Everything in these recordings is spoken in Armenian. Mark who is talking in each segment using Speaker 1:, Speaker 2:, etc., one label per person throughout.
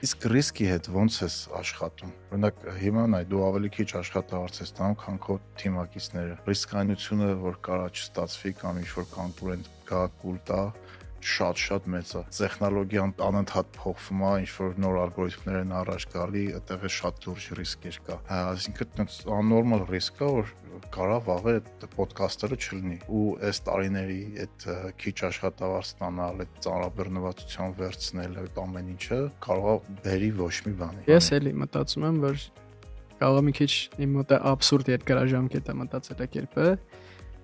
Speaker 1: Իսկ ռիսկի հետ ոնց ես աշխատում։ Օրինակ հիմա նայ դու ավելի քիչ աշխատավարձ ես տանում, քան քո թիմակիցները։ Ռիսկայնությունը, որ կարա չստացվի կամ ինչ-որ կոնկուրենտ գա կուլ տա, շատ մեծ է։ Տեխնոլոգիան անընդհատ փոխվում է, ինչ-որ նոր ալգորիթմներ են առաջ գալի, այդտեղ է շատ լուրջ ռիսկեր կա։ Այսինքն աննորմալ ռիսկ է, որ կարա վաղը այդ ոդքասթերը չլինի։ Ու այս տարիների այդ քիչ աշխատավարձ ստանալ, այդ ծանրաբեռնվածության վերցնել, այդ ամեն ինչը կարող է բերի ոչ մի բանի։
Speaker 2: Ես էլի մտածում եմ, որ կարող է մի քիչ իմ մոտ абսուրդ երկարաժամկետ է մտածելակերպը,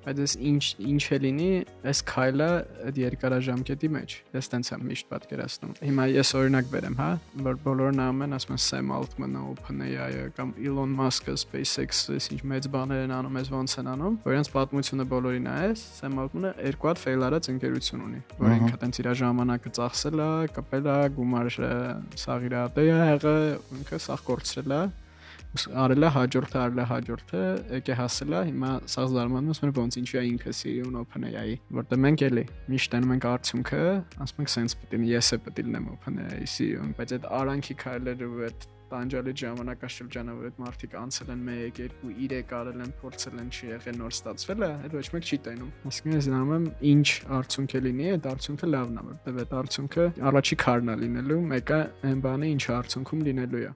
Speaker 2: բայց այս ինչ է լինի, այս քայլը այդ երկարաժամկետի մեջ։ Ես տենց եմ միշտ պատկերացնում։ Հիմա ես օրինակ բերեմ, հա, որ բոլորը նայում են, ասում են Sam Altman-ը, OpenAI-ը կամ Elon Musk-ը, SpaceX-ը, ինչ մեծ բաներ են անում, այս ոնց են անում, որ իրենց պատմությունը բոլորին նայես, Sam Altman-ը երկու հատ ֆեյլ արած ընկերություն ունի, որ ինքը տենց իր ժամանակը ծախսել է, կպել է, գումարը սաղ իր հատ է եղել, ինքը սաղ կորցրել է, արել է հաջորդը, եկե հասել է, հիմա սաղ զարմանում ասում են ոնց ինչու է ինքը CEO-ն OpenAI-ի, որտեղ մենք էլի միշտ տանում ենք արդյունքը, ասում ենք sense պետք է ես պետք է լինեմ OpenAI CEO-ն, բայց այդ արանքի քայլերը ու այդ տանջալի ժամանակաշրջանը, որ այդ մարդիկ անցել են 1, 2, 3 արել են, փորձել են, չի եղել, նոր ստացվել է, այդ ոչ մեկ չի տենում։ Այսինքն ես նայում եմ ինչ արդյունք է լինի, այդ արդյունքը լավն է, որտեղ այդ արդյունքը առաջի քարն է լինելու, մեկը այն բանը ինչ արդյունքում լինելու է։